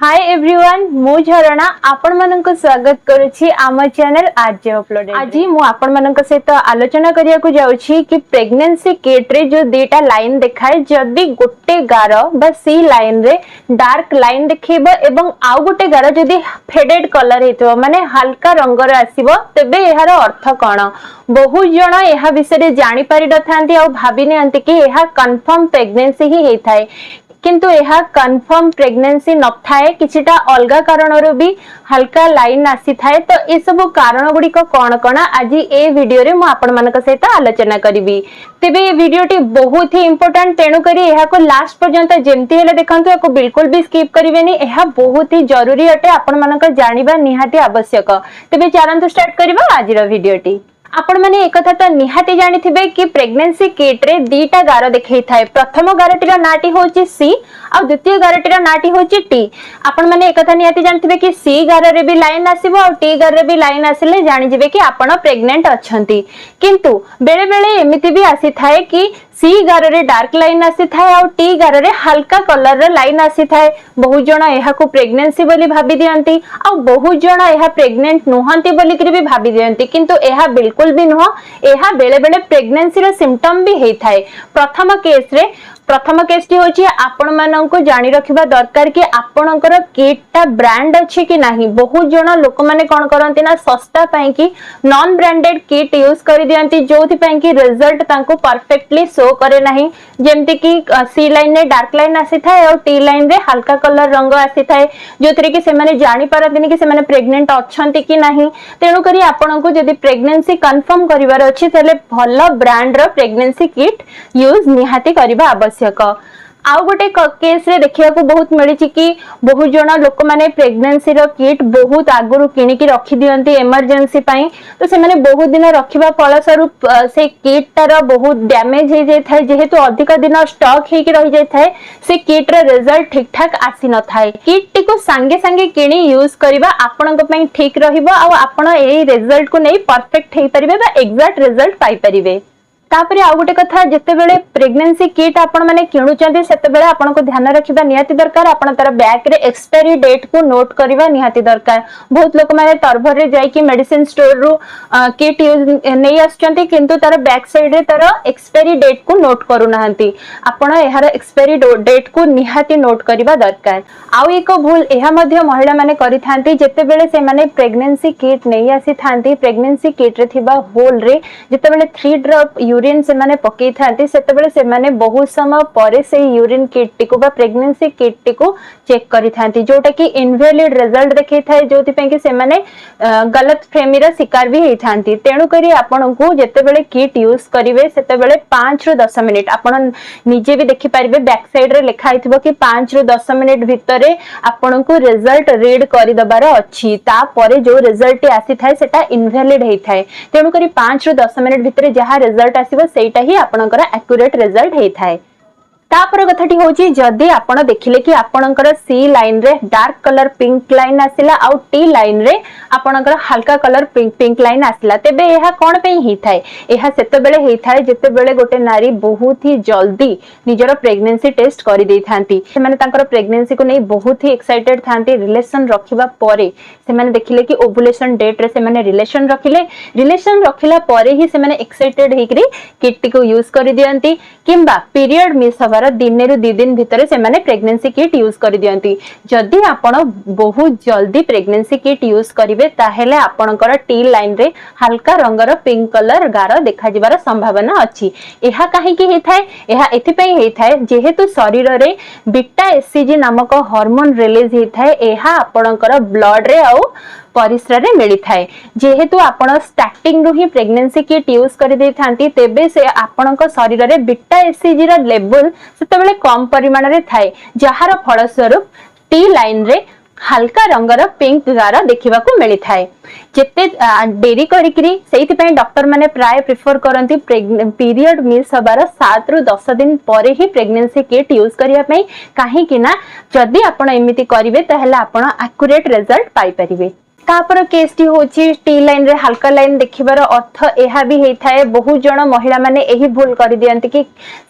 Hi everyone मु झरणा आपण मानक स्वागत करूची आम चैनल आज अपलोड आज मु आपण मानक सहित आलोचना करिया को जाउची कि प्रेगनेंसी किट रे जो दुटा लाइन देखाय जदी गोटे गार बा सी लाइन रे डार्क लाइन देखैबो एवं आउ गोटे गार जदी फेडेड कलर हेतो माने हल्का रंगर आसीबो तबे एहार अर्थ कोन बहु जण एहा विषय जानि पारि नथांती आ भाबी नेंती कि एहा कंफर्म प्रेगनेंसी ही हेथाय किंतु यह कन्फर्म प्रेगनेंसी न थाए किछिटा अलगा कारणरो भी हल्का लाइन आसी थाए तो ए सब कारण गुड़िक कौन कौन आज ए वीडियो रे मु आपण मानक सहित आलोचना करिवि तेबे ए वीडियोटी बहुत ही इंपोर्टेंट तेणु करी एहा को लास्ट पर्यंत जेमती हेले देखंतु एको बिल्कुल भी स्किप करिवेनी एहा बहुत ही जरूरी अटे आपण मानक जानिबा निहाती आवश्यक तेबे चलंतु स्टार्ट करबा आजिर वीडियोटी आपण माने एक कथा तो निहाती जानि थिबे कि प्रेगनेंसी किट रे दीटा गार देखै थाए प्रथम गारटीर नाटी होची सी आ द्वितीय गारटीर नाटी होची टी आपण माने एक कथा निहाती जानि थिबे कि सी गार रे भी लाइन आसीबो आ टी गार रे भी लाइन आसिले जानि जिवे कि आपण प्रेग्नेंट अछंती किंतु बेले बेले एमिति भी आसी थाए कि सी गार रे डार्क लाइन आसी थाए आ टी गार रे हल्का कलर रे लाइन आसी थाए बहु जण एहा को प्रेगनेंसी बोली भाबी दियंती आ बहु जण एहा प्रेग्नेंट नोहंती बोली कि भी भाबी दियंती किंतु एहा बिल्कुल भी नुह एहा बेले बेले प्रेगनेंसी रो सिम्पटम भी हेई थाए प्रथम केस टी होची आपण मानन को जानि रखिबा दरकार कि आपणकर किटटा ब्रांड अछि कि नाही बहुत जण लोक माने कोन करंती ना सस्ता पई कि नॉन ब्रांडेड किट यूज करि दियंती जोथि पई कि रिजल्ट तांको परफेक्टली शो करे नाही जेमति कि सी लाइन रे डार्क लाइन आसी थाए और टी लाइन रे हल्का कलर रंग आसी थाए जोथरे कि से माने जानि पारतिनी कि से माने प्रेग्नेंट अछंती कि नाही तेनु करी आपन को जदी प्रेगनेंसी कंफर्म करिवार अछि तले भलो ब्रांड रो प्रेगनेंसी किट यूज निहाती करिबा आवश्यक आउ गोटे केस रे देखिया को बहुत मिली कि बहुत जण लोक माने प्रेगनेंसी रो किट बहुत आगुरु किनि कि रखि दियंती इमरजेंसी पई तो से माने बहुत दिन रखिबा फल स्वरूप से किट तार बहुत डैमेज हे जाय थाए जेहेतु अधिक दिन स्टॉक हे कि रहि जाय थाए से किट रो रिजल्ट ठीक ठाक आसी न थाए किट टी को संगे संगे किनि यूज करबा आपनक पई ठीक रहिबो आ आपण एई रिजल्ट को नै परफेक्ट हे परिबे बा एग्जैक्ट रिजल्ट पाई परिबे तापरे आउ गोटे कथा जते बेले प्रेगनेंसी किट आपण माने किणुचंती सेते बेले आपण को ध्यान रखिबा निहाती दरकार आपण तार बैक रे एक्सपायरी डेट को नोट करबा निहाती दरकार बहुत लोक माने तरभर रे जाई कि मेडिसिन स्टोर रु किट यूज नै आछंती किंतु तार बैक साइड रे तार एक्सपायरी डेट को नोट करू नाहंती आपण एहार एक्सपायरी डेट को निहाती नोट करबा दरकार आउ एक भूल एहा मध्ये महिला माने करिथांती जते बेले से माने प्रेगनेंसी किट नै आसी थांती प्रेगनेंसी किट रे थिबा होल रे जते बेले 3 ड्रॉप यूरिन से माने पकई थांती सेते बेले से माने बहुत समय परे से यूरिन किट टी को बा प्रेगनेंसी किट टी को चेक करि थांती जोटा कि इनवैलिड रिजल्ट देखै थाए जोथि पे कि से माने गलत फ्रेमी रा शिकार भी हे थांती तेणु करी आपन को जते बेले किट यूज करिवे सेते बेले 5 रु 10 मिनिट आपन निजे भी देखि पारिबे बैक साइड रे लिखा हिथबो कि 5 रु 10 मिनिट भितरे आपन को रिजल्ट रीड करि दबार अछि ता परे जो रिजल्ट आसी थाए सेटा इनवैलिड हे थाए तेणु करी 5 रु 10 मिनिट भितरे जहा रिजल्ट आसीबो सेटा ही आपनकर एक्यूरेट रिजल्ट हे थाए तापर कथाटी होची जदी आपण देखिले कि आपणकर सी लाइन रे डार्क कलर पिंक लाइन आसिला आ टी लाइन रे आपणकर हल्का कलर पिंक लाइन आसिला तेबे एहा कोन पे ही थाए एहा सेते बेले हे थाए जते बेले गोटे नारी बहुत ही जल्दी निजरो प्रेगनेंसी टेस्ट करि देई थांती से माने तांकर प्रेगनेंसी को नै बहुत ही एक्साइटेड थांती रिलेशन रखिबा परे से माने देखिले कि ओवुलेशन डेट रे से माने रिलेशन रखिला परे ही से माने एक्साइटेड हेकरी किट को यूज करि दियंती किंबा पीरियड मिस हवा दिन रु 2 दिन भितर से माने प्रेगनेंसी किट यूज कर दियंती जदी आपण बहुत जल्दी प्रेगनेंसी किट यूज करिवे ताहेले आपणकर टी लाइन रे हल्का रंगर पिंक कलर गार देखा जिबार संभावना अछि एहा काहे कि हे थाए एहा एथि पई हे थाए जेहेतु शरीर रे बीटा एससीजी नामक हार्मोन रिलीज हे थाए एहा आपणकर ब्लड रे आ परिश्रा रे मिली थाए जेहेतु आपण स्टार्टिंग रु ही प्रेगनेंसी किट यूज कर दे थांती तेबे से आपणक शरीर रे बीटा एससीजी रा लेवल सेते बेले कम परिमाण रे थाए जहार फल स्वरूप टी लाइन रे हल्का रंगर पिंक गार देखिबा को मिली थाए जेते डेरी करिकरी सेति पय डॉक्टर माने प्राय प्रेफर करंती पीरियड मिस हबार 7 रु 10 दिन परे ही प्रेगनेंसी किट यूज करिया पय काहे कि ना जदी आपण एमिति करिवे तहले आपण एक्यूरेट रिजल्ट पाई परिबे तापर केस टी होची टी लाइन रे हल्का लाइन देखिबार अर्थ एहा भी हेई थाए बहुत जण महिला माने एही भूल करि दियंती कि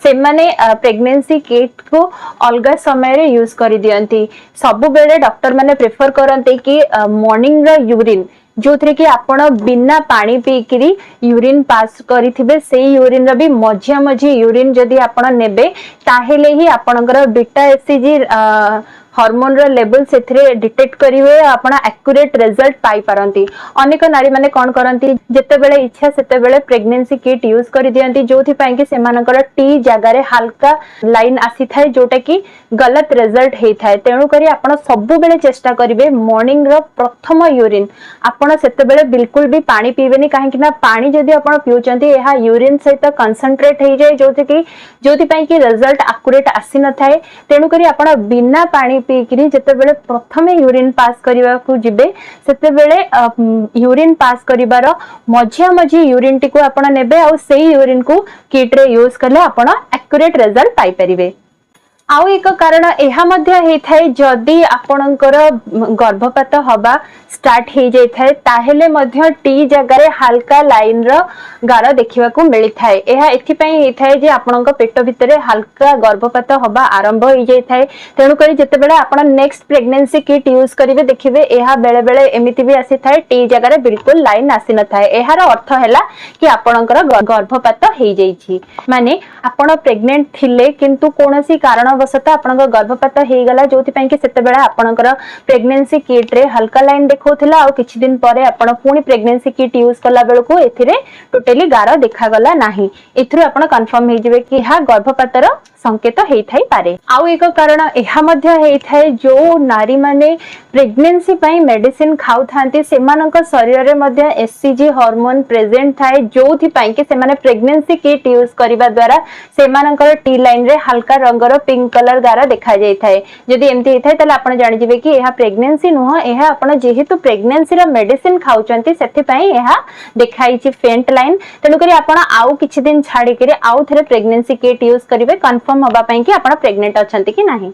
से माने प्रेगनेंसी किट को अलगा समय रे यूज करि दियंती। सब बेले डॉक्टर माने प्रेफर करंते कि मॉर्निंग रा यूरिन जो थे कि आपण बिना पानी पीकरी यूरिन पास करिथिबे से यूरिन रा भी मझिया मझी यूरिन जदी आपण नेबे ताहेले ही आपणकर बीटा एससीजी हार्मोन रो लेवल सेथरे डिटेक्ट करिवे आपण एक्यूरेट रिजल्ट पाई पारंती। अनेक नारी माने कोन करंती जते बेले इच्छा सेते बेले प्रेगनेंसी किट यूज करि दियंती जोथि पई कि सेमानकर टी जगह रे हल्का लाइन आसी थाए जोटा कि गलत रिजल्ट हेई थाए। तेनु करी आपण सब बेले चेष्टा करिवे मॉर्निंग रो प्रथम यूरिन आपण सेते बेले बिल्कुल भी पानी पीबेनी काहे कि ना पानी जदी आपण पिउचंती एहा यूरिन सहित कंसंट्रेट हेई जाय जोथि पई कि रिजल्ट एक्यूरेट आसी न थाए। तेनु करी आपण बिना पानी पीकरी जते बेले प्रथमे यूरिन पास करिवा को जिबे सेते बेले यूरिन पास करिवार मझिया मझी यूरिन टी को आपण नेबे आ सेही यूरिन को किट रे यूज करले आपण एक्यूरेट रिजल्ट पाई परिबे। आउ एक कारण एहा मध्य हेई थाए जदी आपणकर गर्भपात हवा स्टार्ट हेई जाय थाए ताहेले मध्य टी जगह रे हल्का लाइन रो गार देखिबा को मिली थाए। एहा एथि पई हेई थाए जे आपणक पेट भितरे हल्का गर्भपात हवा आरंभ हेई जाय थाए। तेनु करी जते बेले आपण नेक्स्ट प्रेगनेंसी किट यूज करिवे देखिबे एहा बेले बेले एमिति भी आसी थाए टी जगह रे बिल्कुल लाइन आसी न थाए। एहार अर्थ हैला कि आपणकर गर्भपात हेई जाय छी माने आपण प्रेग्नेंट थिले किंतु कोनोसी कारण वसता आपनका गर्भपात हेई गला जोथि पई कि सेते बेला आपनकर प्रेगनेंसी किट रे हल्का लाइन देखौथिला आ किछि दिन परे आपण पुनी प्रेगनेंसी किट यूज कला बेलको एथिरे टोटली गार देखा गला नाही। एथुर आपण कंफर्म हेई जिवे कि हा गर्भपातर संकेत हेई थाई पारे। आउ एक कारण एहा मध्य हेई थाए जो नारी माने प्रेगनेंसी पई मेडिसिन खाउ थांती सेमानक शरीर रे मध्य एससीजी हार्मोन प्रेजेंट थाए जोथि पई कि सेमाने प्रेगनेंसी किट यूज करिबा द्वारा सेमानकर टी लाइन रे हल्का रंगर पिंक कलर गार देखा जाय थाए। जदि एमति हेई थाए तले आपण जानि जिवे कि एहा प्रेगनेंसी नुह एहा आपण जेहेतु प्रेगनेंसी रा मेडिसिन खाउचंती सेथि पई एहा देखाई छि फेंट लाइन। तेनु करी आपण आउ किछि दिन छाडी के आउ थरे प्रेगनेंसी किट यूज करिवे कंफर्म होबा पई कि आपण प्रेग्नेंट अछंती कि नाही।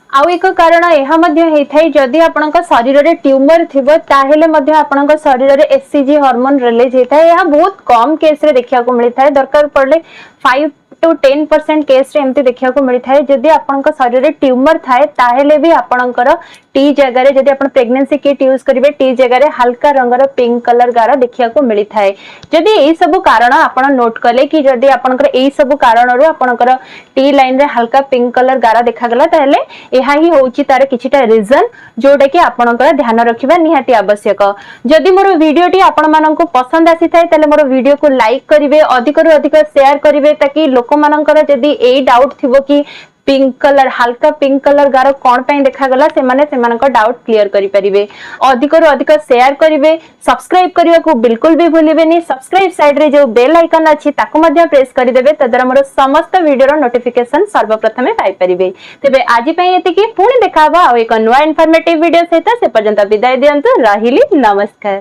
आउ एक कारण एहा मध्य हेई थाए जदि आपणक शरीर रे ट्यूमर थिबो ताहेले मध्य आपणक शरीर रे एससीजी हार्मोन रिलीज हेई थाए। एहा बहुत कम केस रे देखिया को मिली थाए दरकार पड़ले 5 to 10% केस रे एमती देखिया को मिली थाए। जदि आपणक शरीर रे ट्यूमर थाए ताहेले भी आपणकर टी जगह रे जदि आपण प्रेगनेंसी किट यूज करिवे टी जगह रे हल्का रंगर पिंक कलर गार देखिया को मिली थाए। जदि एई सब कारण आपण नोट कले कि जदि आपणकर एई सब कारण रो आपणकर टी लाइन रे हल्का पिंक कलर गार देखा गला ताहेले एहा ही होउची तार किछिटा रीजन जोडा कि आपणकर ध्यान रखिबा निहाती आवश्यक। जदि मोर वीडियोटी आपण माननकु पसंद आसी थाए ताले मोर वीडियो को लाइक करिवे अधिक रु अधिक शेयर करिवे ताकि लोक माननकर जदि एई डाउट थिबो कि पिंक कलर हल्का पिंक कलर गार कोन पई देखा गला से माने सेमानक डाउट क्लियर करि परिबे। अधिक रु अधिक शेयर करिवे सब्सक्राइब करिया को बिल्कुल भी भूलिबेनी। सब्सक्राइब साइड रे जो बेल आइकन अछि ताको मध्य प्रेस करि देबे तदरा मोर समस्त वीडियो रो नोटिफिकेशन सर्वप्रथमे पाई परिबे। तबे आजि पई एतिकी पुणी देखाबा आ एक नुवा इन्फॉर्मेटिव वीडियो सहित से पर्यंत विदाय दियंतु। राहिली नमस्कार।